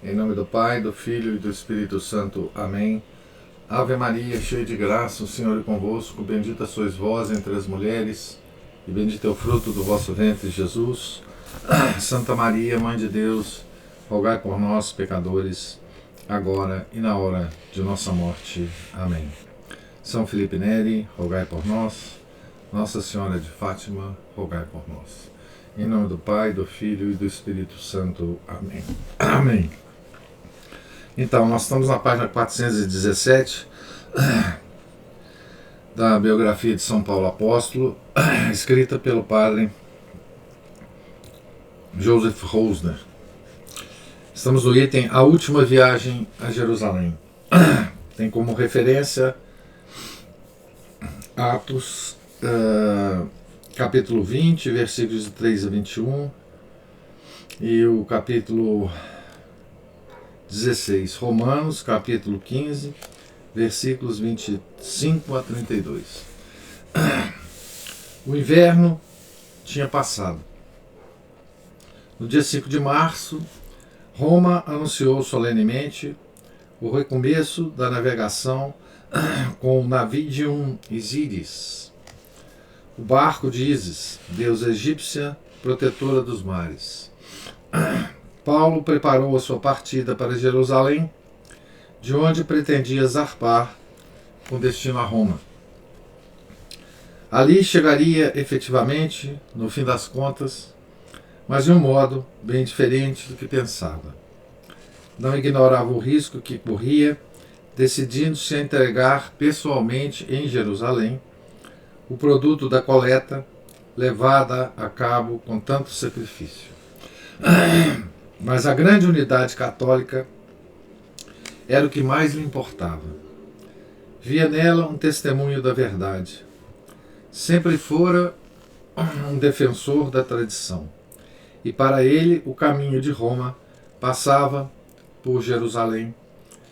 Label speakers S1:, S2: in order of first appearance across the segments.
S1: Em nome do Pai, do Filho e do Espírito Santo. Amém. Ave Maria, cheia de graça, o Senhor é convosco. Bendita sois vós entre as mulheres, e bendito é o fruto do vosso ventre, Jesus. Santa Maria, Mãe de Deus, rogai por nós, pecadores, agora e na hora de nossa morte. Amém. São Felipe Neri, rogai por nós. Nossa Senhora de Fátima, rogai por nós. Em nome do Pai, do Filho e do Espírito Santo. Amém. Amém. Então, nós estamos na página 417 da biografia de São Paulo Apóstolo, escrita pelo padre Joseph Rosner. Estamos no item A Última Viagem a Jerusalém. Tem como referência Atos, capítulo 20, versículos de 3 a 21, e o capítulo 16, Romanos, capítulo 15, versículos 25 a 32. O inverno tinha passado. No dia 5 de março, Roma anunciou solenemente o recomeço da navegação com o Navigium Isiris, o barco de Ísis, deusa egípcia, protetora dos mares. Paulo preparou a sua partida para Jerusalém, de onde pretendia zarpar com destino a Roma. Ali chegaria efetivamente, no fim das contas, mas de um modo bem diferente do que pensava. Não ignorava o risco que corria, decidindo-se a entregar pessoalmente em Jerusalém o produto da coleta levada a cabo com tanto sacrifício. Mas a grande unidade católica era o que mais lhe importava. Via nela um testemunho da verdade. Sempre fora um defensor da tradição. E para ele o caminho de Roma passava por Jerusalém,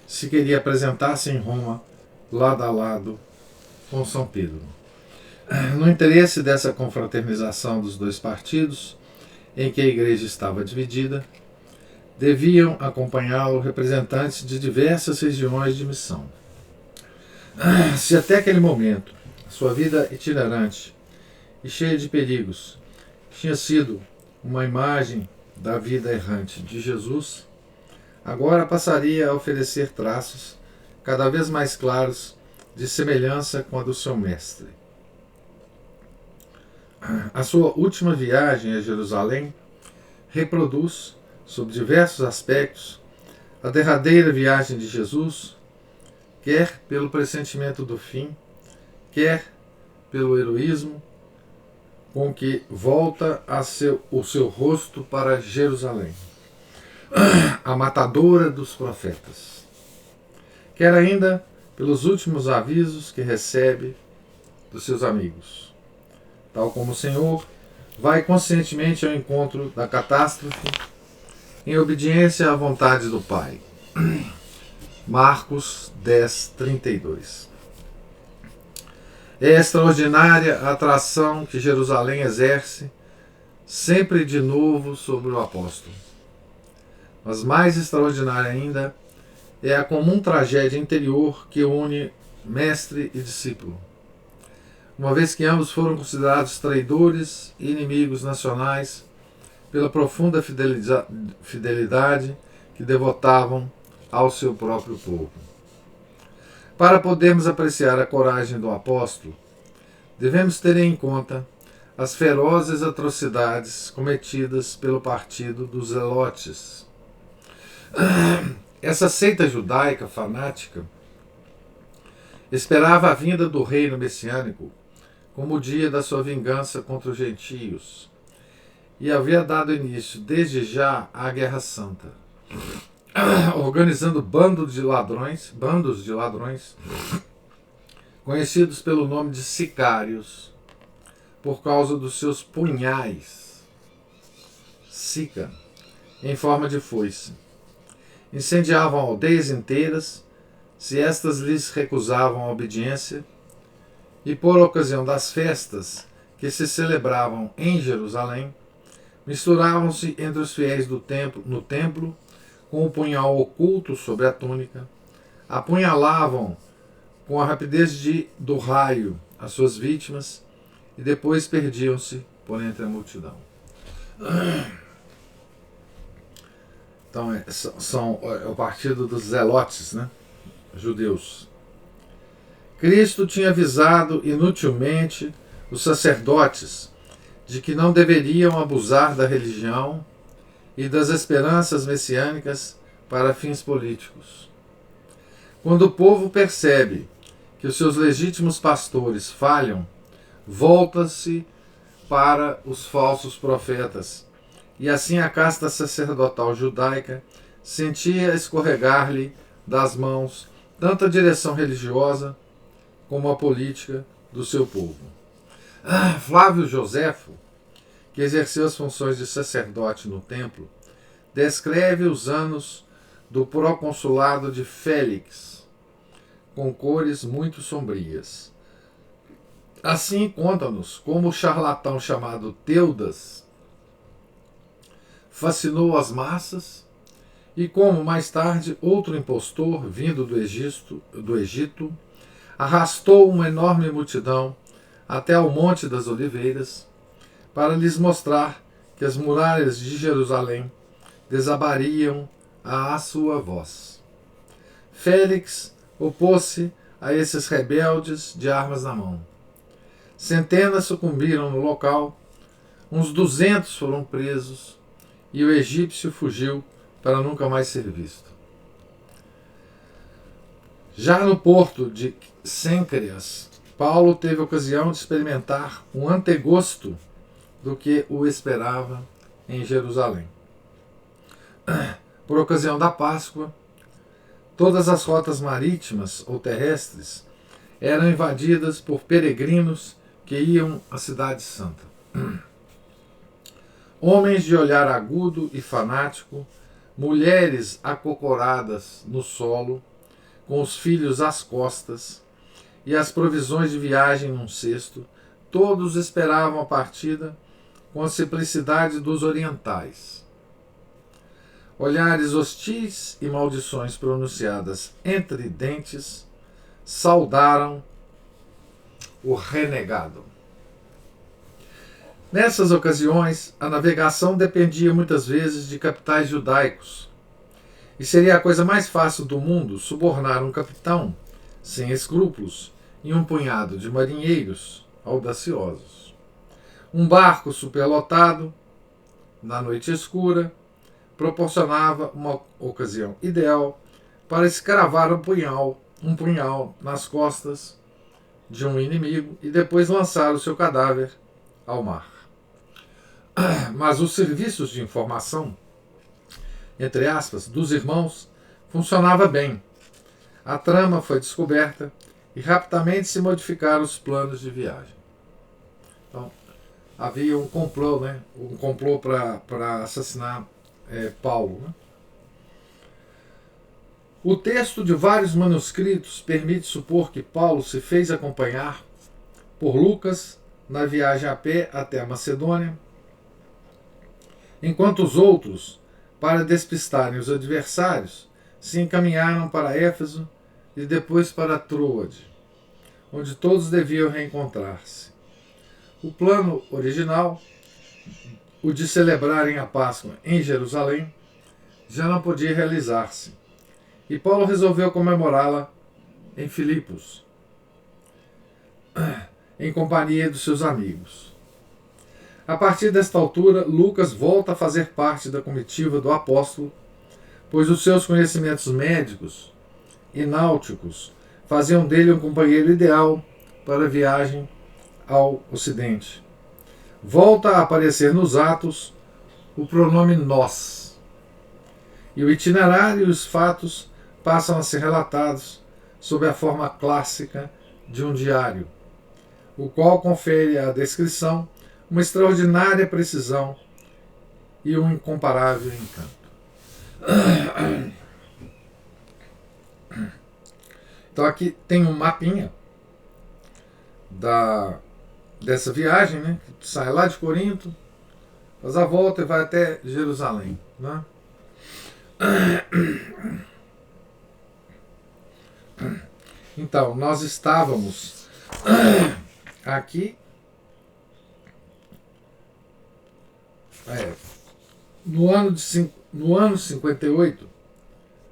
S1: se queria apresentar-se em Roma lado a lado com São Pedro. No interesse dessa confraternização dos dois partidos, em que a igreja estava dividida, deviam acompanhá-lo representantes de diversas regiões de missão. Se até aquele momento sua vida itinerante e cheia de perigos tinha sido uma imagem da vida errante de Jesus, agora passaria a oferecer traços cada vez mais claros de semelhança com a do seu mestre. A sua última viagem a Jerusalém reproduz, sob diversos aspectos, a derradeira viagem de Jesus, quer pelo pressentimento do fim, quer pelo heroísmo com que volta o seu rosto para Jerusalém, a matadora dos profetas, quer ainda pelos últimos avisos que recebe dos seus amigos. Tal como o Senhor vai conscientemente ao encontro da catástrofe em obediência à vontade do Pai. Marcos 10, 32. É extraordinária a atração que Jerusalém exerce sempre de novo sobre o apóstolo. Mas mais extraordinária ainda é a comum tragédia interior que une mestre e discípulo, uma vez que ambos foram considerados traidores e inimigos nacionais pela profunda fidelidade que devotavam ao seu próprio povo. Para podermos apreciar a coragem do apóstolo, devemos ter em conta as ferozes atrocidades cometidas pelo partido dos Zelotes. Essa seita judaica fanática esperava a vinda do reino messiânico como o dia da sua vingança contra os gentios, e havia dado início desde já à Guerra Santa, organizando bandos de ladrões, conhecidos pelo nome de sicários, por causa dos seus punhais, sica, em forma de foice. Incendiavam aldeias inteiras, se estas lhes recusavam a obediência, e por ocasião das festas que se celebravam em Jerusalém, misturavam-se entre os fiéis no templo com o punhal oculto sobre a túnica, apunhalavam com a rapidez do raio as suas vítimas e depois perdiam-se por entre a multidão. Então, é o partido dos zelotes, né? Judeus. Cristo tinha avisado inutilmente os sacerdotes de que não deveriam abusar da religião e das esperanças messiânicas para fins políticos. Quando o povo percebe que os seus legítimos pastores falham, volta-se para os falsos profetas, e assim a casta sacerdotal judaica sentia escorregar-lhe das mãos tanto a direção religiosa como a política do seu povo. Flávio Joséfo, que exerceu as funções de sacerdote no templo, descreve os anos do proconsulado de Félix, com cores muito sombrias. Assim conta-nos como o charlatão chamado Teudas fascinou as massas e como, mais tarde, outro impostor, vindo do Egito, arrastou uma enorme multidão até ao Monte das Oliveiras para lhes mostrar que as muralhas de Jerusalém desabariam à sua voz. Félix opôs-se a esses rebeldes de armas na mão. Centenas sucumbiram no local, uns 200 foram presos e o egípcio fugiu para nunca mais ser visto. Já no porto de Cêncreas, Paulo teve ocasião de experimentar um antegosto do que o esperava em Jerusalém. Por ocasião da Páscoa, todas as rotas marítimas ou terrestres eram invadidas por peregrinos que iam à Cidade Santa. Homens de olhar agudo e fanático, mulheres acocoradas no solo, com os filhos às costas e as provisões de viagem num cesto, todos esperavam a partida com a simplicidade dos orientais. Olhares hostis e maldições pronunciadas entre dentes saudaram o renegado. Nessas ocasiões, a navegação dependia muitas vezes de capitais judaicos, e seria a coisa mais fácil do mundo subornar um capitão sem escrúpulos e um punhado de marinheiros audaciosos. Um barco superlotado, na noite escura, proporcionava uma ocasião ideal para escravar um punhal nas costas de um inimigo e depois lançar o seu cadáver ao mar. Mas os serviços de informação, entre aspas, dos irmãos, funcionava bem. A trama foi descoberta e rapidamente se modificaram os planos de viagem. Então, havia um complô, né? Um complô para assassinar Paulo. Né? O texto de vários manuscritos permite supor que Paulo se fez acompanhar por Lucas na viagem a pé até a Macedônia, enquanto os outros, para despistarem os adversários, se encaminharam para Éfeso e depois para Troade, onde todos deviam reencontrar-se. O plano original, o de celebrarem a Páscoa em Jerusalém, já não podia realizar-se, e Paulo resolveu comemorá-la em Filipos, em companhia dos seus amigos. A partir desta altura, Lucas volta a fazer parte da comitiva do apóstolo, pois os seus conhecimentos médicos e náuticos faziam dele um companheiro ideal para a viagem ao Ocidente. Volta a aparecer nos Atos o pronome nós, e o itinerário e os fatos passam a ser relatados sob a forma clássica de um diário, o qual confere à descrição uma extraordinária precisão e um incomparável encanto. Então aqui tem um mapinha dessa viagem, né? Que sai lá de Corinto, faz a volta e vai até Jerusalém. Né? Então, nós estávamos aqui no ano 58,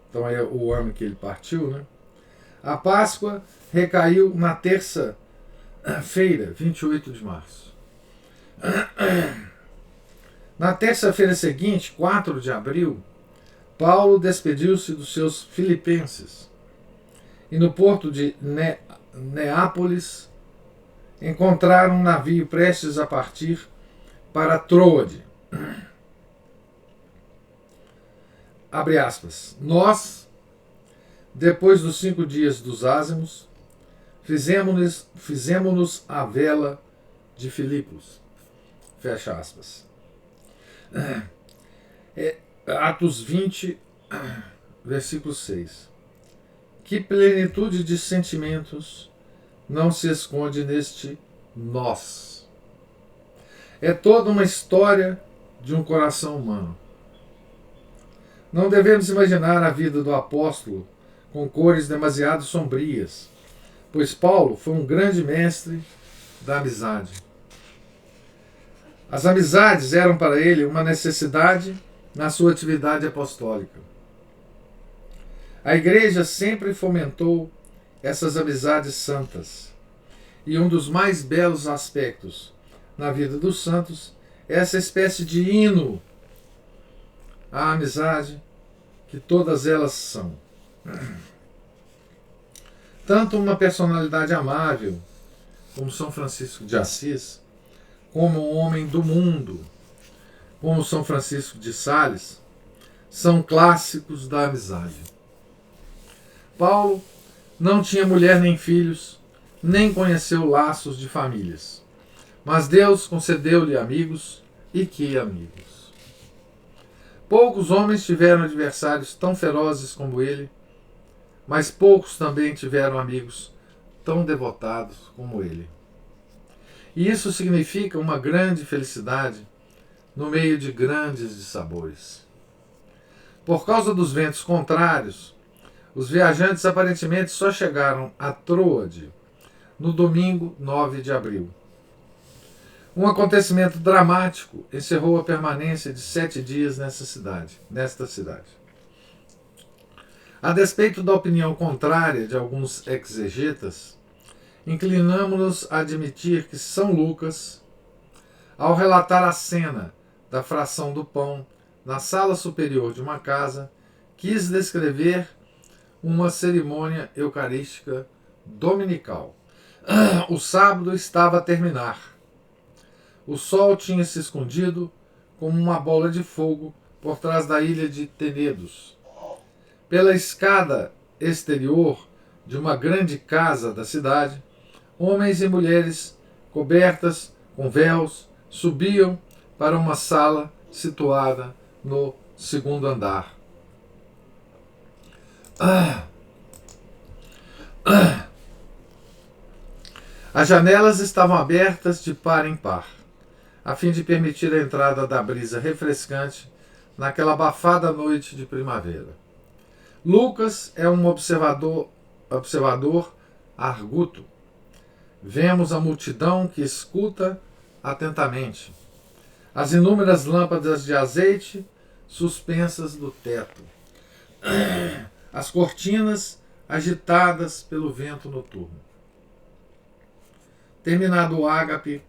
S1: então é o ano que ele partiu, né? A Páscoa recaiu na terça-feira, 28 de março. Na terça-feira seguinte, 4 de abril, Paulo despediu-se dos seus filipenses e no porto de Neápolis encontraram um navio prestes a partir para Troade. Abre aspas. Nós, depois dos 5 dias dos ázimos, fizemo-nos à vela de Filipos. Fecha aspas. Atos 20, versículo 6. Que plenitude de sentimentos não se esconde neste nós. É toda uma história de um coração humano. Não devemos imaginar a vida do apóstolo com cores demasiado sombrias, pois Paulo foi um grande mestre da amizade. As amizades eram para ele uma necessidade na sua atividade apostólica. A igreja sempre fomentou essas amizades santas, e um dos mais belos aspectos na vida dos santos é essa espécie de hino à amizade que todas elas são. Tanto uma personalidade amável, como São Francisco de Assis, como um homem do mundo, como São Francisco de Sales, são clássicos da amizade. Paulo não tinha mulher nem filhos, nem conheceu laços de famílias, mas Deus concedeu-lhe amigos, e que amigos! Poucos homens tiveram adversários tão ferozes como ele, mas poucos também tiveram amigos tão devotados como ele. E isso significa uma grande felicidade no meio de grandes dissabores. Por causa dos ventos contrários, os viajantes aparentemente só chegaram a Troade no domingo 9 de abril. Um acontecimento dramático encerrou a permanência de 7 dias nesta cidade. A despeito da opinião contrária de alguns exegetas, inclinamo-nos a admitir que São Lucas, ao relatar a cena da fração do pão na sala superior de uma casa, quis descrever uma cerimônia eucarística dominical. O sábado estava a terminar. O sol tinha se escondido como uma bola de fogo por trás da ilha de Tenedos. Pela escada exterior de uma grande casa da cidade, homens e mulheres cobertas com véus subiam para uma sala situada no segundo andar. As janelas estavam abertas de par em par, a fim de permitir a entrada da brisa refrescante naquela abafada noite de primavera. Lucas é um observador arguto. Vemos a multidão que escuta atentamente, as inúmeras lâmpadas de azeite suspensas do teto, as cortinas agitadas pelo vento noturno. Terminado o ágape,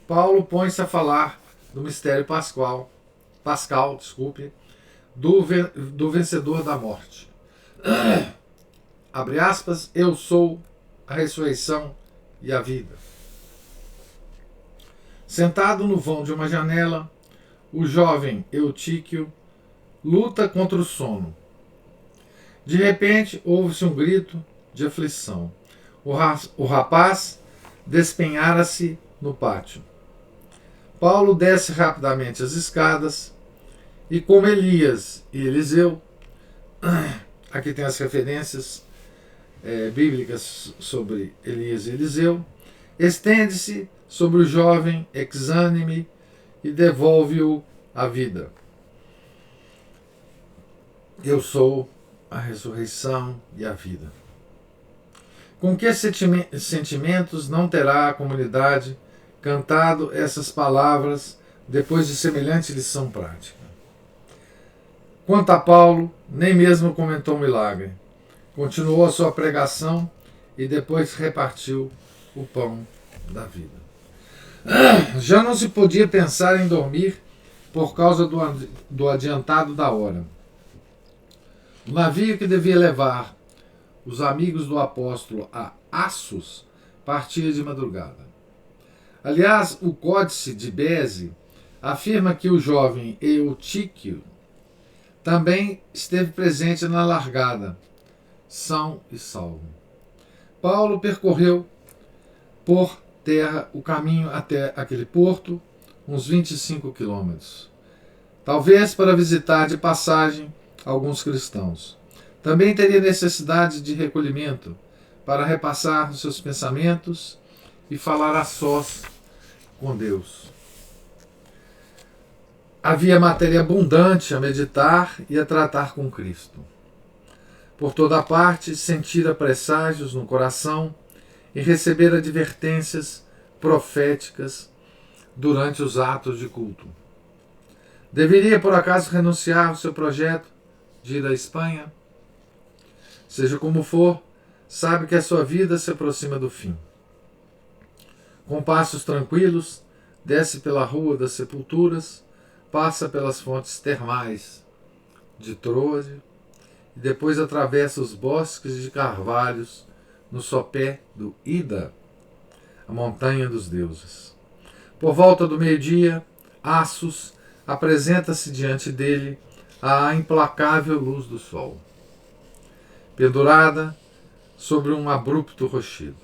S1: Paulo põe-se a falar do mistério pascal, do vencedor da morte. Abre aspas, eu sou a ressurreição e a vida. Sentado no vão de uma janela, o jovem Eutíquio luta contra o sono. De repente, ouve-se um grito de aflição. O rapaz despenhara-se no pátio. Paulo desce rapidamente as escadas e, como Elias e Eliseu, aqui tem as referências bíblicas sobre Elias e Eliseu, estende-se sobre o jovem exânime e devolve-o à vida. Eu sou a ressurreição e a vida. Com que sentimentos não terá a comunidade cantado essas palavras depois de semelhante lição prática? Quanto a Paulo, nem mesmo comentou o milagre. Continuou a sua pregação e depois repartiu o pão da vida. Já não se podia pensar em dormir por causa do adiantado da hora. O navio que devia levar os amigos do apóstolo a Assos partia de madrugada. Aliás, o Códice de Beze afirma que o jovem Eutíquio também esteve presente na largada, são e salvo. Paulo percorreu por terra o caminho até aquele porto, uns 25 quilômetros, talvez para visitar de passagem alguns cristãos. Também teria necessidade de recolhimento para repassar os seus pensamentos e falar a sós com Deus. Havia matéria abundante a meditar e a tratar com Cristo. Por toda parte, sentira presságios no coração e receber advertências proféticas durante os atos de culto. Deveria, por acaso, renunciar ao seu projeto de ir à Espanha? Seja como for, sabe que a sua vida se aproxima do fim. Com passos tranquilos, desce pela Rua das Sepulturas, passa pelas fontes termais de Troade e depois atravessa os bosques de carvalhos no sopé do Ida, a montanha dos deuses. Por volta do meio-dia, Assos apresenta-se diante dele a implacável luz do sol, pendurada sobre um abrupto rochedo.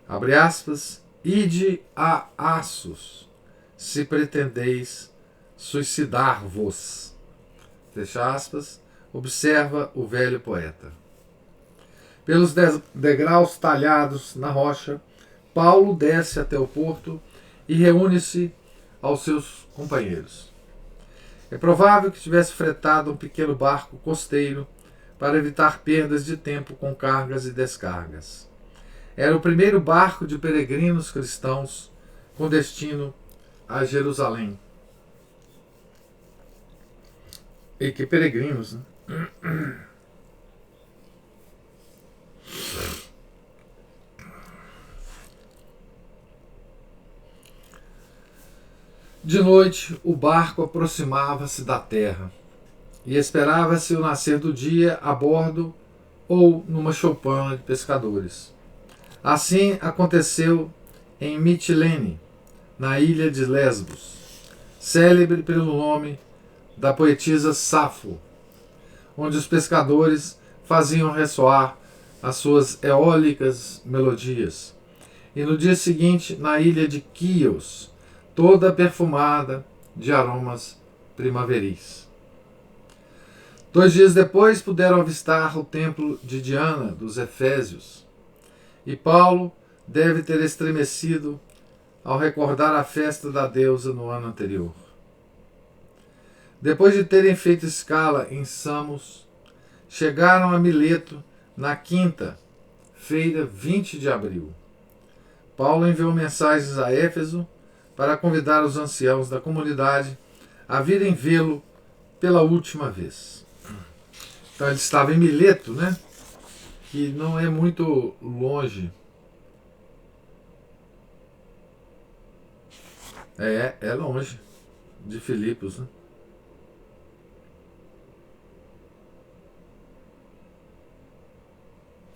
S1: Abre aspas, ide a Assos, se pretendeis suicidar-vos. Fecha aspas, observa o velho poeta. Pelos degraus talhados na rocha, Paulo desce até o porto e reúne-se aos seus companheiros. É provável que tivesse fretado um pequeno barco costeiro para evitar perdas de tempo com cargas e descargas. Era o primeiro barco de peregrinos cristãos com destino a Jerusalém. E que peregrinos, né? De noite, o barco aproximava-se da terra e esperava-se o nascer do dia a bordo ou numa choupana de pescadores. Assim aconteceu em Mitilene, na ilha de Lesbos, célebre pelo nome da poetisa Safo, onde os pescadores faziam ressoar as suas eólicas melodias. E no dia seguinte, na ilha de Quíos, toda perfumada de aromas primaveris. 2 dias depois puderam avistar o templo de Diana dos Efésios, e Paulo deve ter estremecido ao recordar a festa da deusa no ano anterior. Depois de terem feito escala em Samos, chegaram a Mileto na quinta-feira, 20 de abril. Paulo enviou mensagens a Éfeso para convidar os anciãos da comunidade a virem vê-lo pela última vez. Então ele estava em Mileto, né? Que não é muito longe. É longe de Filipos,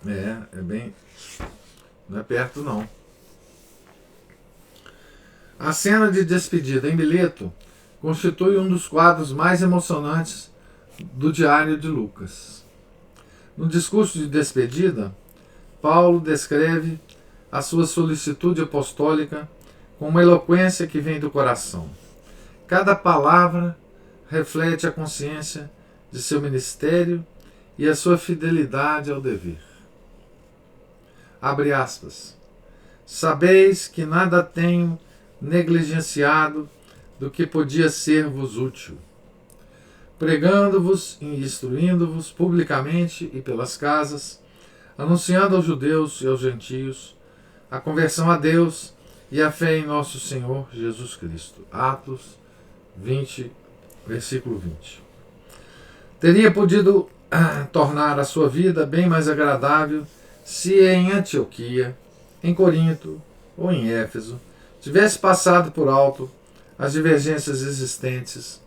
S1: né? É bem... não é perto, não. A cena de despedida em Mileto constitui um dos quadros mais emocionantes do Diário de Lucas. No discurso de despedida, Paulo descreve a sua solicitude apostólica com uma eloquência que vem do coração. Cada palavra reflete a consciência de seu ministério e a sua fidelidade ao dever. Abre aspas. Sabeis que nada tenho negligenciado do que podia ser-vos útil, pregando-vos e instruindo-vos publicamente e pelas casas, anunciando aos judeus e aos gentios a conversão a Deus e a fé em nosso Senhor Jesus Cristo. Atos 20, versículo 20. Teria podido tornar a sua vida bem mais agradável se em Antioquia, em Corinto ou em Éfeso tivesse passado por alto as divergências existentes,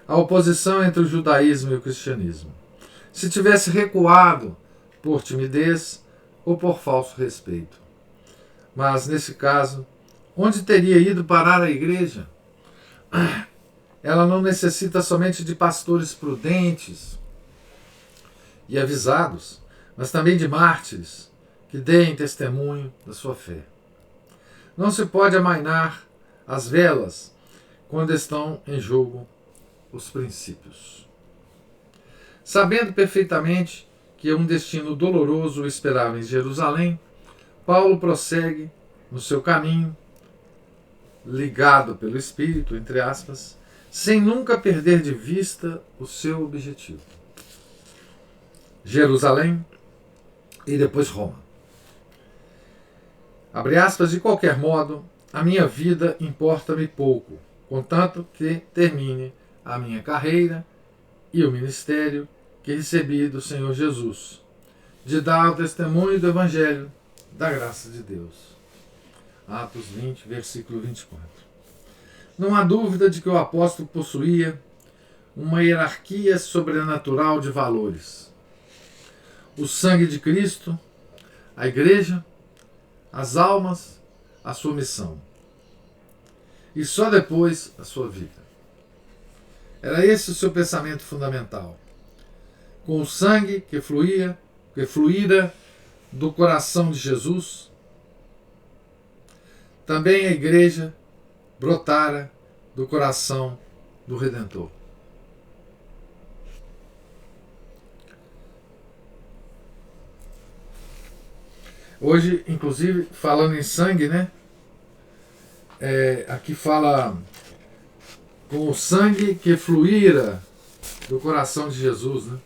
S1: a oposição entre o judaísmo e o cristianismo, se tivesse recuado por timidez ou por falso respeito. Mas, nesse caso, onde teria ido parar a igreja? Ela não necessita somente de pastores prudentes e avisados, mas também de mártires que deem testemunho da sua fé. Não se pode amainar as velas quando estão em jogo os princípios. Sabendo perfeitamente que um destino doloroso o esperava em Jerusalém, Paulo prossegue no seu caminho, ligado pelo Espírito, entre aspas, sem nunca perder de vista o seu objetivo. Jerusalém e depois Roma. Abre aspas, de qualquer modo, a minha vida importa-me pouco, contanto que termine a minha carreira e o ministério que recebi do Senhor Jesus, de dar o testemunho do Evangelho da graça de Deus. Atos 20, versículo 24. Não há dúvida de que o apóstolo possuía uma hierarquia sobrenatural de valores. O sangue de Cristo, a igreja, as almas, a sua missão. E só depois a sua vida. Era esse o seu pensamento fundamental. Com o sangue que fluíra do coração de Jesus, também a igreja brotara do coração do Redentor. Hoje, inclusive, falando em sangue, né? Aqui fala com o sangue que fluíra do coração de Jesus, né?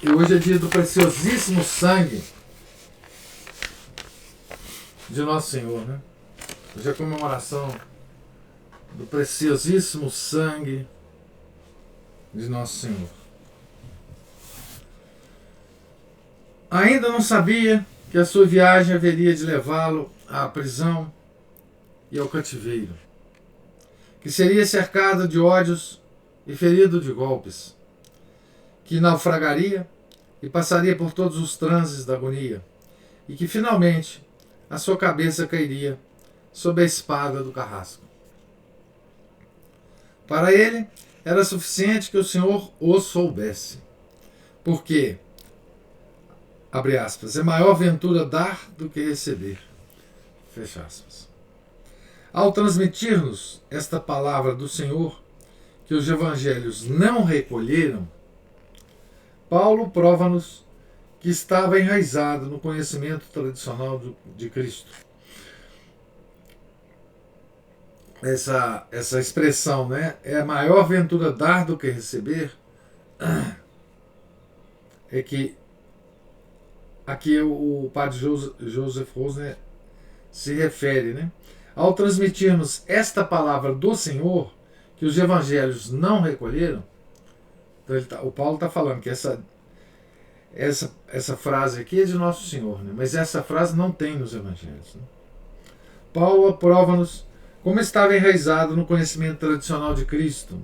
S1: E hoje é dia do preciosíssimo sangue de Nosso Senhor, né? Hoje é a comemoração do preciosíssimo sangue de Nosso Senhor. Ainda não sabia que a sua viagem haveria de levá-lo à prisão e ao cativeiro, que seria cercado de ódios e ferido de golpes, que naufragaria e passaria por todos os transes da agonia, e que finalmente a sua cabeça cairia sob a espada do carrasco. Para ele, era suficiente que o Senhor o soubesse, porque, abre aspas, é maior ventura dar do que receber, fecha aspas. Ao transmitir-nos esta palavra do Senhor, que os evangelhos não recolheram, Paulo prova-nos que estava enraizado no conhecimento tradicional de Cristo. Essa expressão, né? É maior ventura dar do que receber, é que aqui o padre Joseph Rosner se refere, né? Ao transmitirmos esta palavra do Senhor, que os evangelhos não recolheram, então o Paulo está falando que essa frase aqui é de Nosso Senhor, né? Mas essa frase não tem nos evangelhos, né? Paulo aprova-nos como estava enraizado no conhecimento tradicional de Cristo.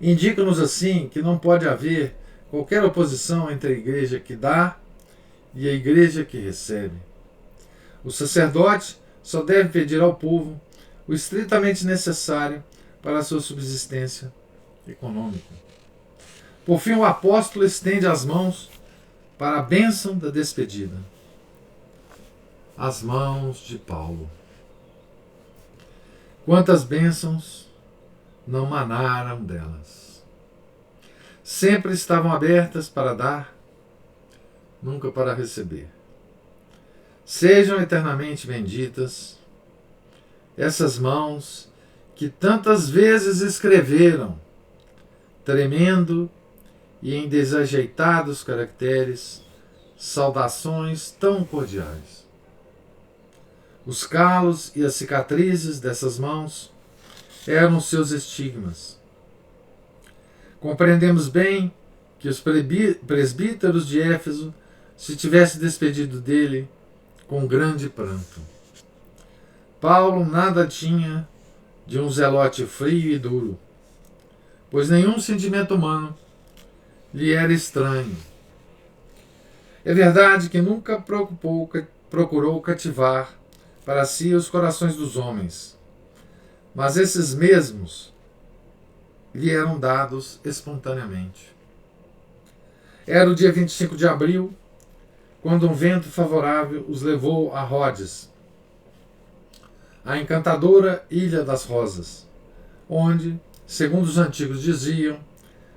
S1: Indica-nos assim que não pode haver qualquer oposição entre a igreja que dá e a igreja que recebe. O sacerdote só deve pedir ao povo o estritamente necessário para a sua subsistência econômica. Por fim, o apóstolo estende as mãos para a bênção da despedida. As mãos de Paulo. Quantas bênçãos não manaram delas. Sempre estavam abertas para dar, nunca para receber. Sejam eternamente benditas essas mãos que tantas vezes escreveram, tremendo e em desajeitados caracteres, saudações tão cordiais. Os calos e as cicatrizes dessas mãos eram seus estigmas. Compreendemos bem que os presbíteros de Éfeso se tivessem despedido dele com grande pranto. Paulo nada tinha de um zelote frio e duro, pois nenhum sentimento humano lhe era estranho. É verdade que nunca procurou cativar para si os corações dos homens, mas esses mesmos lhe eram dados espontaneamente. Era o dia 25 de abril, quando um vento favorável os levou a Rhodes, a encantadora Ilha das Rosas, onde, segundo os antigos diziam,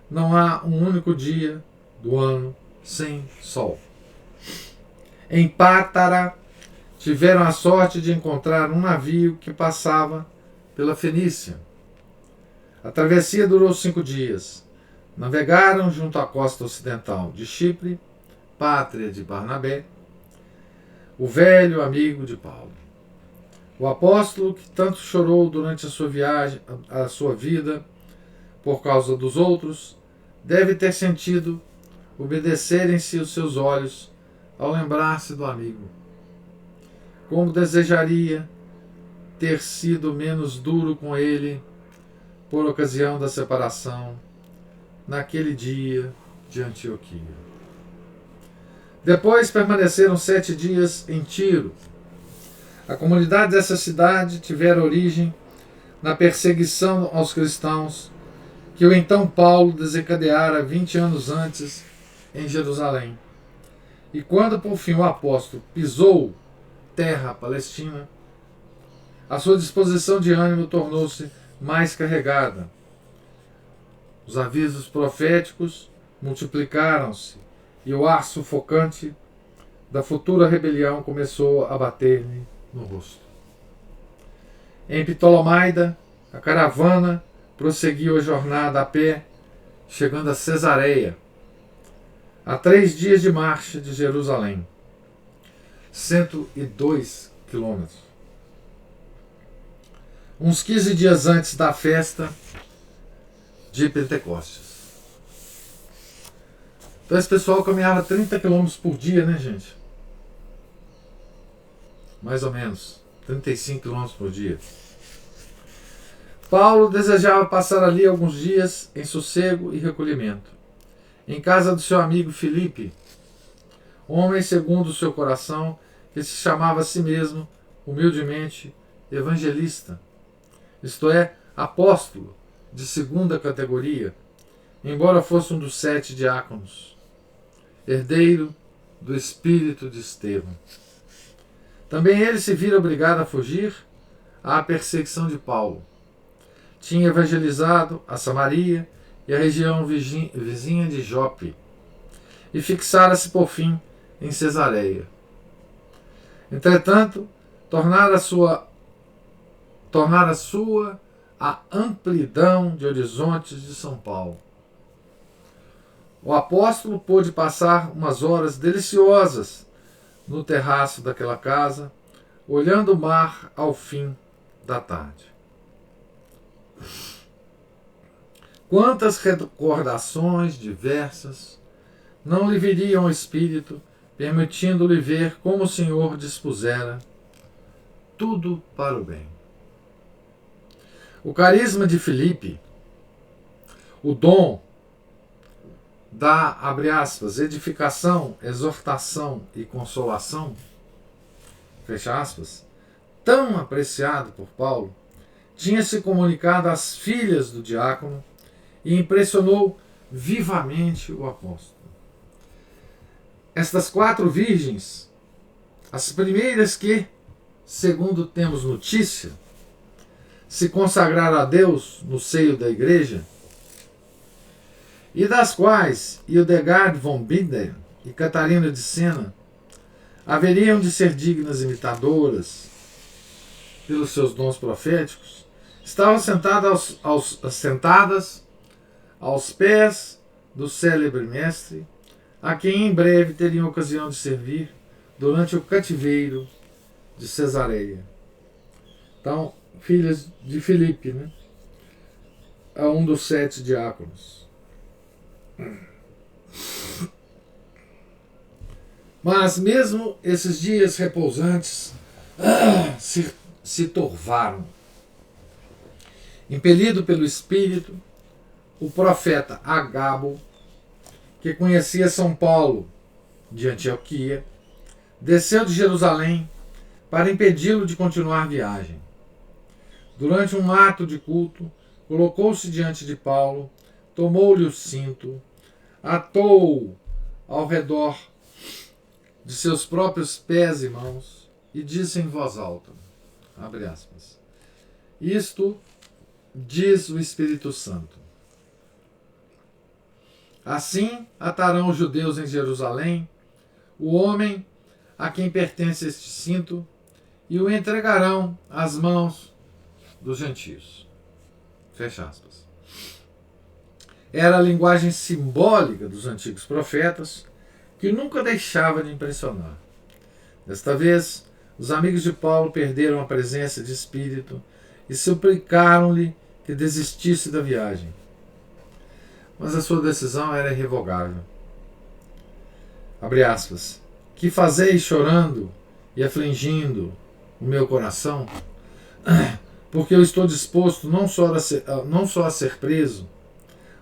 S1: não há um único dia do ano sem sol. Em Pátara, tiveram a sorte de encontrar um navio que passava pela Fenícia. A travessia durou 5 dias. Navegaram junto à costa ocidental de Chipre, pátria de Barnabé, o velho amigo de Paulo. O apóstolo, que tanto chorou durante a sua viagem, a sua vida, por causa dos outros, deve ter sentido obedecerem-se os seus olhos ao lembrar-se do amigo. Como desejaria ter sido menos duro com ele por ocasião da separação naquele dia de Antioquia. Depois permaneceram 7 dias em Tiro. A comunidade dessa cidade tivera origem na perseguição aos cristãos que o então Paulo desencadeara 20 anos antes em Jerusalém. E quando por fim o apóstolo pisou terra palestina, a sua disposição de ânimo tornou-se mais carregada. Os avisos proféticos multiplicaram-se e o ar sufocante da futura rebelião começou a bater-lhe no rosto. Em Ptolomaida, a caravana prosseguiu a jornada a pé, chegando a Cesareia, a 3 dias de marcha de Jerusalém, 102 quilômetros. Uns 15 dias antes da festa de Pentecostes. Então esse pessoal caminhava 30 quilômetros por dia, né, gente? Mais ou menos, 35 quilômetros por dia. Paulo desejava passar ali alguns dias em sossego e recolhimento, em casa do seu amigo Filipe, homem segundo o seu coração, que se chamava a si mesmo, humildemente, evangelista, isto é, apóstolo de 2ª categoria, embora fosse um dos 7 diáconos, herdeiro do espírito de Estevão. Também ele se vira obrigado a fugir à perseguição de Paulo. Tinha evangelizado a Samaria e a região vizinha de Jope, e fixara-se por fim em Cesareia. Entretanto, tornara sua a amplidão de horizontes de São Paulo. O apóstolo pôde passar umas horas deliciosas no terraço daquela casa, olhando o mar ao fim da tarde. Quantas recordações diversas não lhe viriam ao espírito, permitindo-lhe ver como o Senhor dispusera tudo para o bem. O carisma de Filipe, o dom da, abre aspas, edificação, exortação e consolação, fecha aspas, tão apreciado por Paulo, tinha se comunicado às filhas do diácono e impressionou vivamente o apóstolo. Estas 4 virgens, as primeiras que, segundo temos notícia, se consagraram a Deus no seio da igreja, e das quais Hildegard von Bingen e Catarina de Sena haveriam de ser dignas imitadoras pelos seus dons proféticos, estavam sentadas aos pés do célebre mestre, a quem em breve teriam ocasião de servir durante o cativeiro de Cesareia. Então, filhas de Filipe, né? É um dos 7 diáconos. Mas mesmo esses dias repousantes se turvaram. Impelido pelo Espírito, o profeta Agabo, que conhecia São Paulo de Antioquia, desceu de Jerusalém para impedi-lo de continuar a viagem. Durante um ato de culto, colocou-se diante de Paulo, tomou-lhe o cinto, atou-o ao redor de seus próprios pés e mãos e disse em voz alta, abre aspas, isto diz o Espírito Santo. Assim atarão os judeus em Jerusalém o homem a quem pertence este cinto e o entregarão às mãos dos gentios. Fecha aspas. Era a linguagem simbólica dos antigos profetas que nunca deixava de impressionar. Desta vez, os amigos de Paulo perderam a presença de espírito e suplicaram-lhe que desistisse da viagem. Mas a sua decisão era irrevogável. Abre aspas. Que fazeis chorando e afligindo o meu coração? Porque eu estou disposto não só a ser preso,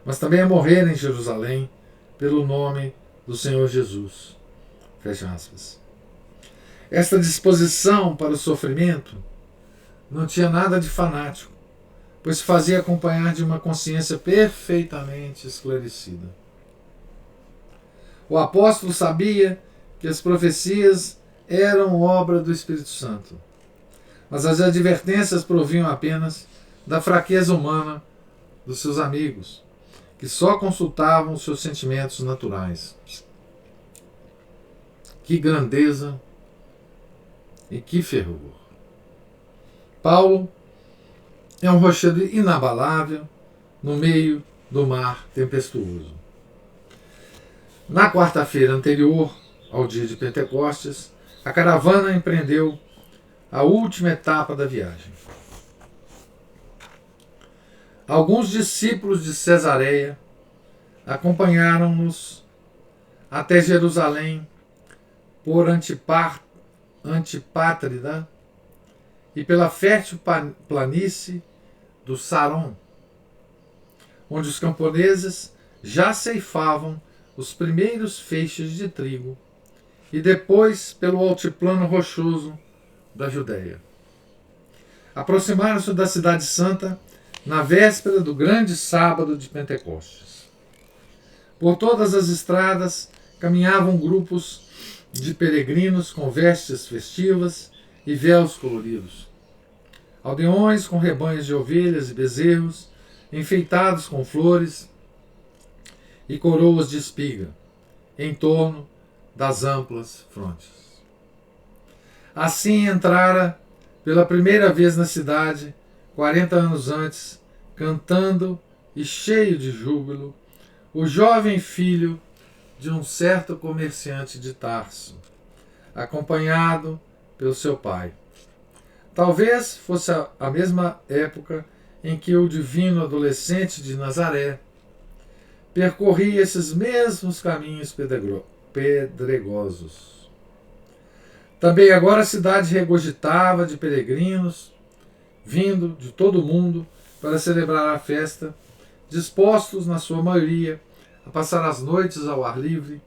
S1: mas também a morrer em Jerusalém pelo nome do Senhor Jesus. Fecha aspas. Esta disposição para o sofrimento não tinha nada de fanático, pois se fazia acompanhar de uma consciência perfeitamente esclarecida. O apóstolo sabia que as profecias eram obra do Espírito Santo, mas as advertências provinham apenas da fraqueza humana dos seus amigos, que só consultavam os seus sentimentos naturais. Que grandeza e que fervor! Paulo é um rochedo inabalável no meio do mar tempestuoso. Na quarta-feira anterior ao dia de Pentecostes, a caravana empreendeu a última etapa da viagem. Alguns discípulos de Cesareia acompanharam-nos até Jerusalém por Antipátrida e pela fértil planície do Saron, onde os camponeses já ceifavam os primeiros feixes de trigo, e depois pelo altiplano rochoso da Judéia. Aproximaram-se da Cidade Santa na véspera do grande sábado de Pentecostes. Por todas as estradas caminhavam grupos de peregrinos com vestes festivas e véus coloridos. Aldeões com rebanhos de ovelhas e bezerros, enfeitados com flores e coroas de espiga, em torno das amplas frontes. Assim entrara pela primeira vez na cidade, 40 anos antes, cantando e cheio de júbilo, o jovem filho de um certo comerciante de Tarso, acompanhado pelo seu pai. Talvez fosse a mesma época em que o divino adolescente de Nazaré percorria esses mesmos caminhos pedregosos. Também agora a cidade regurgitava de peregrinos, vindo de todo o mundo para celebrar a festa, dispostos, na sua maioria, a passar as noites ao ar livre,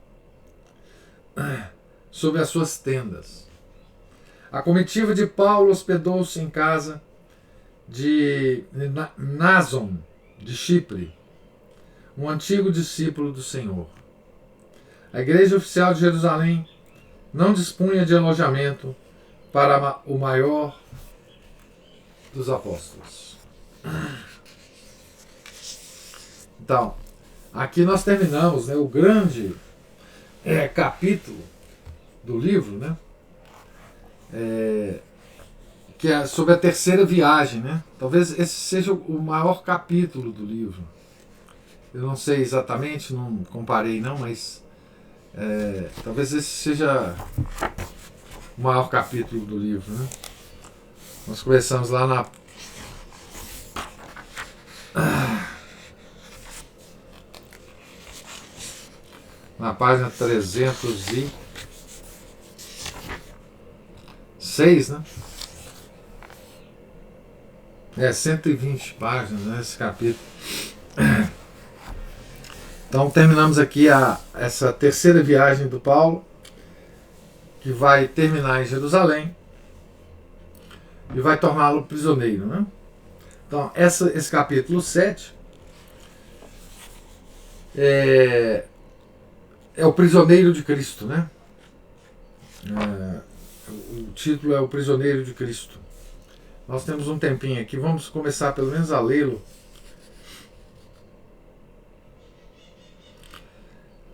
S1: sob as suas tendas. A comitiva de Paulo hospedou-se em casa de Nason, de Chipre, um antigo discípulo do Senhor. A igreja oficial de Jerusalém não dispunha de alojamento para o maior dos apóstolos. Então, aqui nós terminamos, né, o grande capítulo do livro, né, que é sobre a terceira viagem. Né? Talvez esse seja o maior capítulo do livro. Eu não sei exatamente, não comparei não, mas talvez esse seja o maior capítulo do livro, né? Nós começamos lá na página 306, né? 120 páginas, né, esse capítulo. Então terminamos aqui essa terceira viagem do Paulo, que vai terminar em Jerusalém e vai torná-lo prisioneiro, né? Então esse capítulo 7 é o prisioneiro de Cristo, né? O título é o prisioneiro de Cristo. Nós temos um tempinho aqui, vamos começar pelo menos a lê-lo.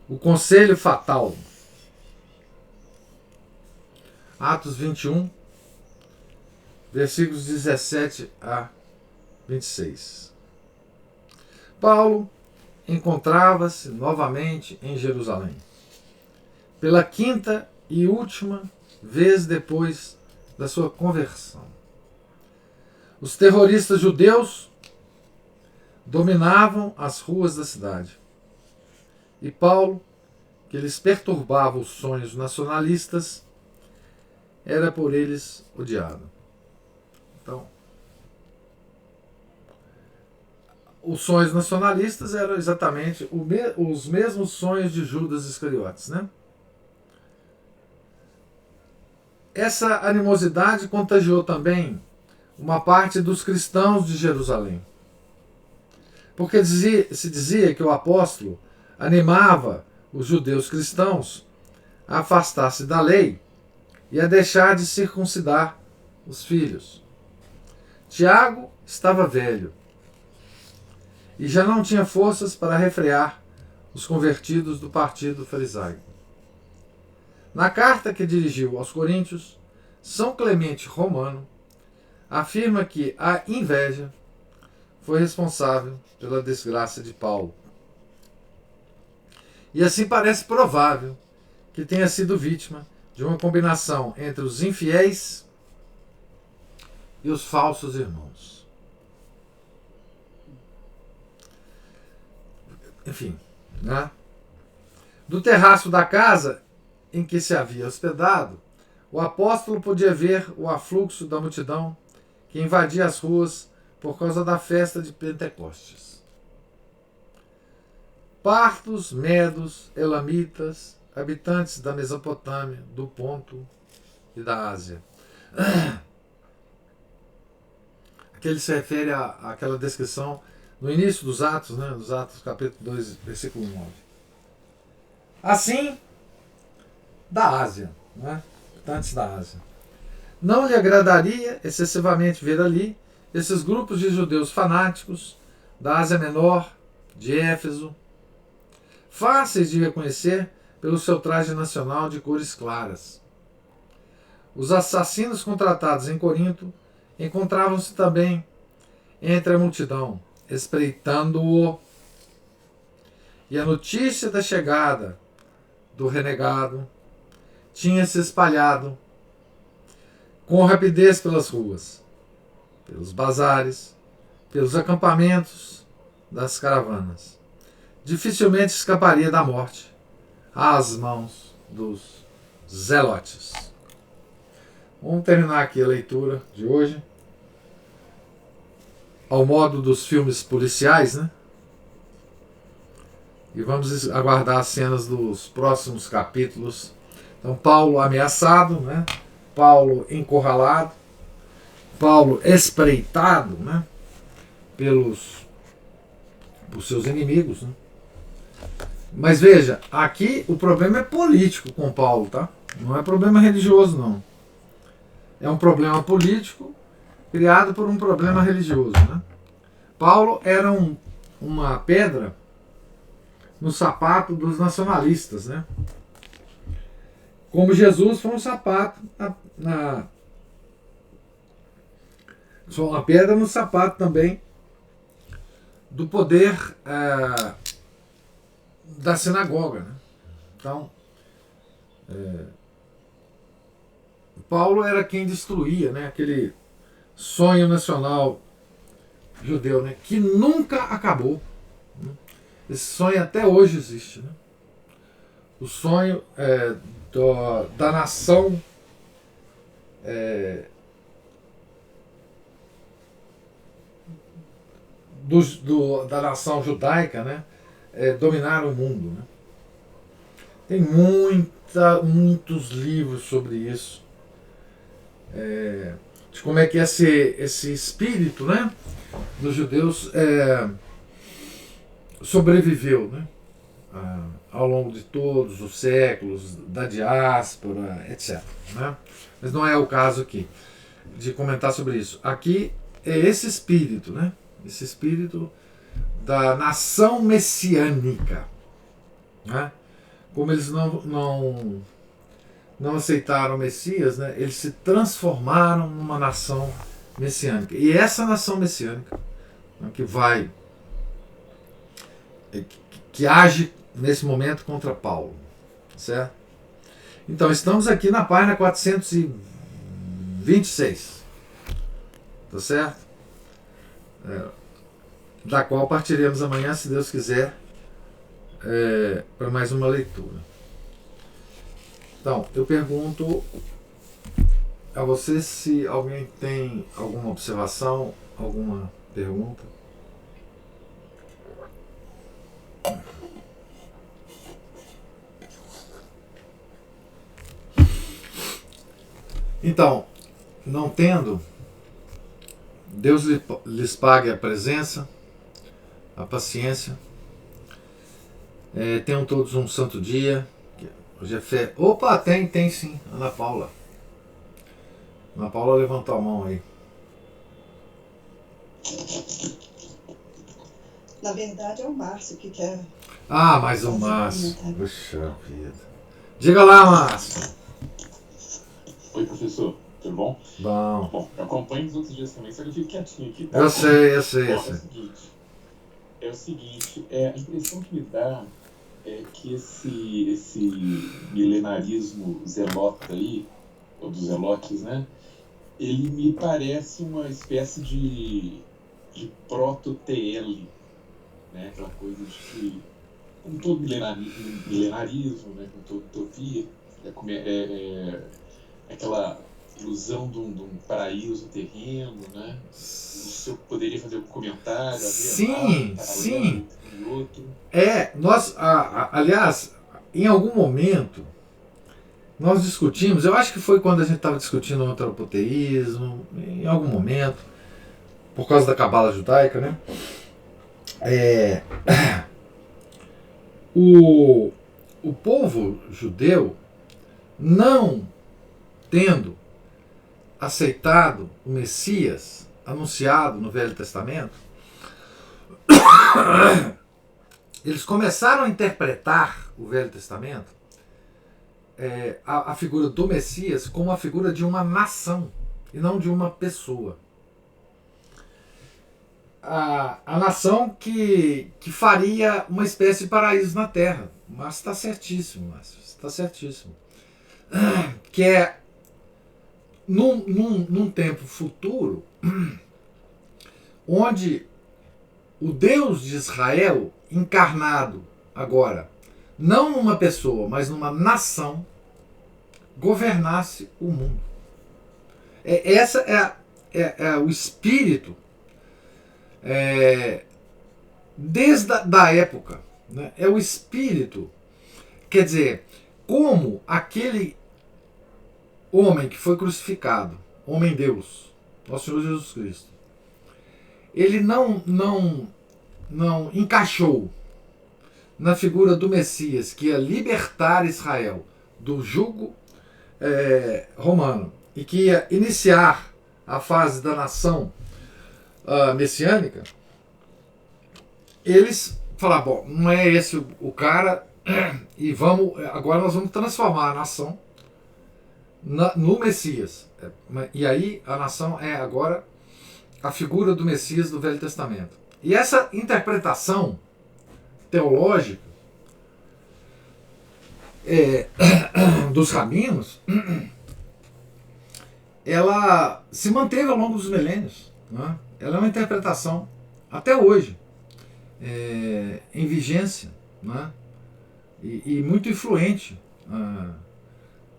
S1: O conselho fatal. Atos 21, versículos 17 a 26. Paulo encontrava-se novamente em Jerusalém, pela quinta e última vez depois da sua conversão. Os terroristas judeus dominavam as ruas da cidade. E Paulo, que lhes perturbava os sonhos nacionalistas, era por eles odiado. Então, os sonhos nacionalistas eram exatamente os mesmos sonhos de Judas Iscariotes, né? Essa animosidade contagiou também uma parte dos cristãos de Jerusalém. Porque se dizia que o apóstolo animava os judeus cristãos a afastar-se da lei e a deixar de circuncidar os filhos. Tiago estava velho e já não tinha forças para refrear os convertidos do partido farisaico. Na carta que dirigiu aos Coríntios, São Clemente Romano afirma que a inveja foi responsável pela desgraça de Paulo. E assim parece provável que tenha sido vítima de uma combinação entre os infiéis e os falsos irmãos. Enfim, né? Do terraço da casa em que se havia hospedado, o apóstolo podia ver o afluxo da multidão que invadia as ruas por causa da festa de Pentecostes. Partos, medos, elamitas, habitantes da Mesopotâmia, do Ponto e da Ásia. Aqui ele se refere àquela descrição no início dos Atos, né, dos Atos capítulo 2, versículo 9. Assim, da Ásia, né, habitantes da Ásia. Não lhe agradaria excessivamente ver ali esses grupos de judeus fanáticos da Ásia Menor, de Éfeso, fáceis de reconhecer pelo seu traje nacional de cores claras. Os assassinos contratados em Corinto encontravam-se também entre a multidão, espreitando-o, e a notícia da chegada do renegado tinha se espalhado com rapidez pelas ruas, pelos bazares, pelos acampamentos das caravanas. Dificilmente escaparia da morte às mãos dos zelotes. Vamos terminar aqui a leitura de hoje ao modo dos filmes policiais, né? E vamos aguardar as cenas dos próximos capítulos. Então, Paulo ameaçado, né? Paulo encurralado, Paulo espreitado, né? Por seus inimigos, né? Mas veja, aqui o problema é político com Paulo, tá? Não é problema religioso, não. É um problema político criado por um problema religioso, né? Paulo era uma pedra no sapato dos nacionalistas, né? Como Jesus foi um sapato só uma pedra no sapato também do poder da sinagoga, né? Então, Paulo era quem destruía, né, aquele sonho nacional judeu, né, que nunca acabou. Né? Esse sonho até hoje existe. Né? O sonho da nação da nação judaica, né, dominar o mundo. Né? Tem muitos livros sobre isso. De como é que esse espírito, né, dos judeus sobreviveu, né, ao longo de todos os séculos, da diáspora, etc. Né? Mas não é o caso aqui de comentar sobre isso. Aqui é esse espírito, né, esse espírito da nação messiânica. Né? Como eles não aceitaram o Messias, né, eles se transformaram numa nação messiânica. E essa nação messiânica, né, que age nesse momento contra Paulo. Certo? Então, estamos aqui na página 426. Tá certo? Da qual partiremos amanhã, se Deus quiser, para mais uma leitura. Então, eu pergunto a você se alguém tem alguma observação, alguma pergunta. Então, não tendo, Deus lhes pague a presença, a paciência. Tenham todos um santo dia. Hoje é fé. Opa, tem sim, Ana Paula. Ana Paula levantou a mão aí.
S2: Na verdade é o Márcio que quer.
S1: Ah, mais o Márcio. Puxa vida. Diga lá, Márcio.
S3: Oi, professor. Tudo bom?
S1: Bom.
S3: Bom, eu acompanho os outros dias também, só que eu fico quietinho aqui. Tá?
S1: Eu sei.
S3: É o seguinte, a impressão que me dá é que esse milenarismo zelota aí, ou dos zelotes, né? Ele me parece uma espécie de proto-TL, né? Aquela coisa de que, como todo milenarismo, né? Como toda utopia, aquela ilusão de um paraíso terreno, né? Isso eu poderia fazer um comentário,
S1: sim.
S3: E outro.
S1: Aliás, em algum momento nós discutimos, eu acho que foi quando a gente estava discutindo o antropoteísmo, em algum momento, por causa da cabala judaica, né? O povo judeu, não tendo aceitado o Messias anunciado no Velho Testamento, eles começaram a interpretar o Velho Testamento, a figura do Messias, como a figura de uma nação e não de uma pessoa. A nação que faria uma espécie de paraíso na Terra. Mas está certíssimo, Márcio. Está certíssimo. Que é num tempo futuro onde o Deus de Israel, encarnado agora, não numa pessoa, mas numa nação, governasse o mundo. Essa é o espírito desde da época. Né? É o espírito, quer dizer, como aquele homem que foi crucificado, homem-deus, nosso Senhor Jesus Cristo, ele não encaixou na figura do Messias, que ia libertar Israel do jugo romano e que ia iniciar a fase da nação messiânica. Eles falaram, bom, não é esse o cara, e agora nós vamos transformar a nação no Messias. E aí a nação é agora a figura do Messias do Velho Testamento. E essa interpretação teológica dos rabinos, ela se manteve ao longo dos milênios. Né? Ela é uma interpretação, até hoje, em vigência, né? E muito influente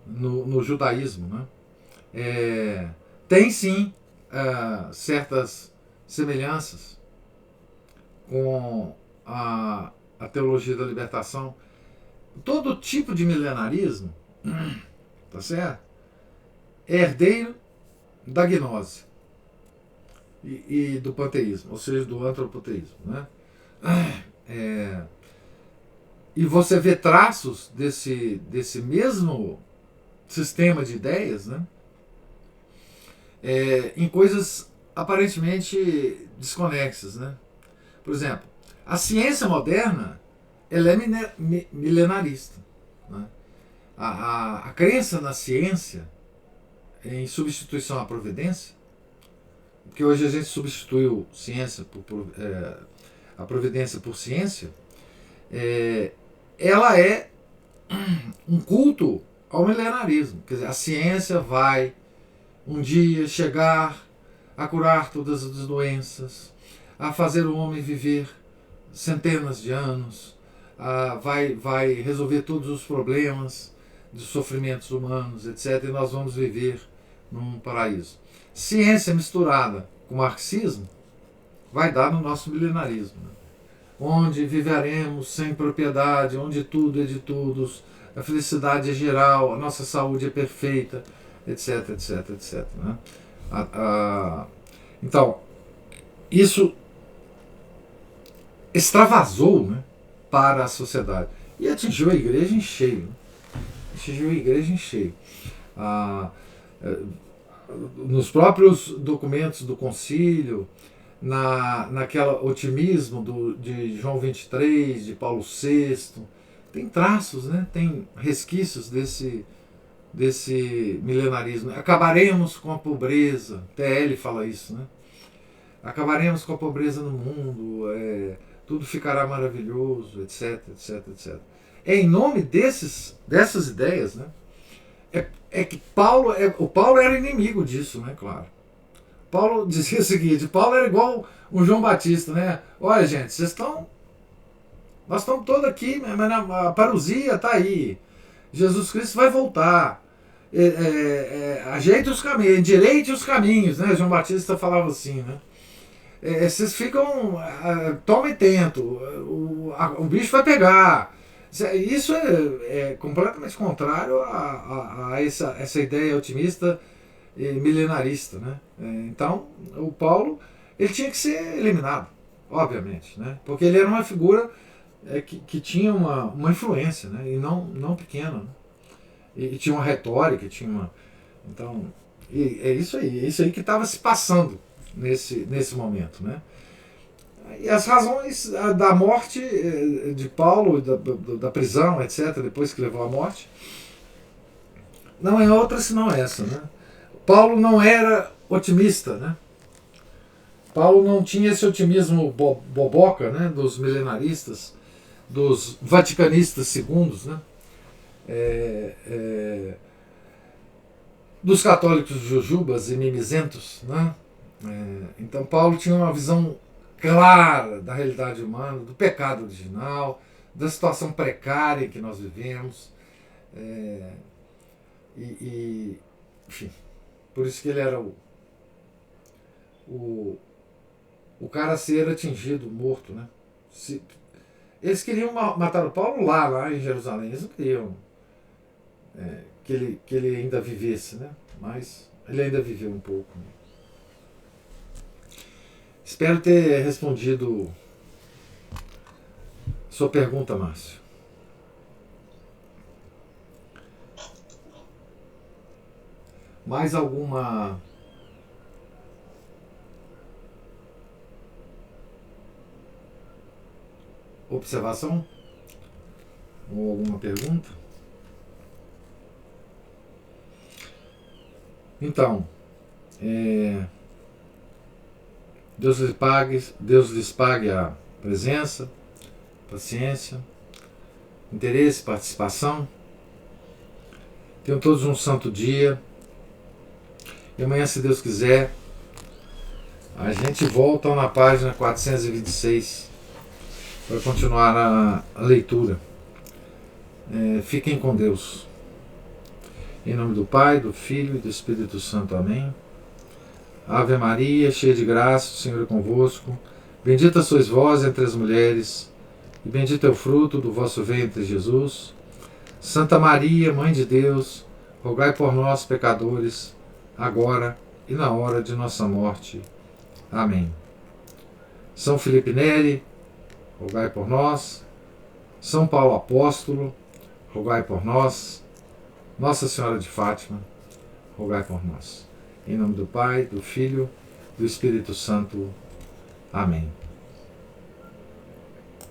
S1: no judaísmo. Né? Tem sim certas semelhanças com a teologia da libertação. Todo tipo de milenarismo, tá certo? É herdeiro da gnose e do panteísmo, ou seja, do antropoteísmo. Né? E você vê traços desse mesmo sistema de ideias, né? Em coisas aparentemente desconexas. Né? Por exemplo, a ciência moderna ela é milenarista. Né? A crença na ciência em substituição à providência, porque hoje a gente substituiu ciência a providência por ciência, ela é um culto ao milenarismo. Quer dizer, a ciência vai um dia chegar a curar todas as doenças, a fazer o homem viver centenas de anos, vai resolver todos os problemas dos sofrimentos humanos, etc. E nós vamos viver num paraíso. Ciência misturada com marxismo vai dar no nosso milenarismo, né? Onde viveremos sem propriedade, onde tudo é de todos, a felicidade é geral, a nossa saúde é perfeita, etc, etc, etc. Né? Então, isso extravasou, né, para a sociedade e atingiu a igreja em cheio. Atingiu a igreja em cheio. Nos próprios documentos do concílio, naquela otimismo de João 23, de Paulo VI, tem traços, né? Tem resquícios desse milenarismo. Acabaremos com a pobreza, até ele fala isso, né? Acabaremos com a pobreza no mundo, tudo ficará maravilhoso, etc, etc, etc. Em nome dessas ideias, né? Que o Paulo era inimigo disso, né? Claro. Paulo dizia o seguinte: Paulo era igual um João Batista, né? Olha, gente, nós estamos todos aqui, mas a parousia está aí. Jesus Cristo vai voltar. Ajeite os caminhos, endireite os caminhos, né? João Batista falava assim, né? Vocês ficam, tomem tento, o bicho vai pegar. Isso é completamente contrário a essa ideia otimista e milenarista, né? Então, o Paulo ele tinha que ser eliminado, obviamente, né? Porque ele era uma figura que tinha uma influência, né? E não pequena, né? E tinha uma retórica, então, é isso aí que estava se passando nesse momento, né? E as razões da morte de Paulo, da prisão, etc., depois que levou à morte, não é outra senão essa, né? Paulo não era otimista, né? Paulo não tinha esse otimismo boboca, né? Dos milenaristas, dos vaticanistas segundos, né? Dos católicos jujubas e mimizentos, né? Então Paulo tinha uma visão clara da realidade humana, do pecado original, da situação precária em que nós vivemos, enfim, por isso que ele era o cara a ser atingido, morto, né? Eles queriam matar o Paulo lá em Jerusalém, eles não queriam que ele ainda vivesse, né? Mas ele ainda viveu um pouco. Né? Espero ter respondido sua pergunta, Márcio. Mais alguma observação? Ou alguma pergunta? Então, Deus lhes pague a presença, paciência, interesse, participação. Tenham todos um santo dia. E amanhã, se Deus quiser, a gente volta na página 426 para continuar a leitura. Fiquem com Deus. Em nome do Pai, do Filho e do Espírito Santo. Amém. Ave Maria, cheia de graça, o Senhor é convosco. Bendita sois vós entre as mulheres, e bendito é o fruto do vosso ventre, Jesus. Santa Maria, Mãe de Deus, rogai por nós, pecadores, agora e na hora de nossa morte. Amém. São Felipe Neri, rogai por nós. São Paulo Apóstolo, rogai por nós. Nossa Senhora de Fátima, rogai por nós. Em nome do Pai, do Filho e do Espírito Santo. Amém.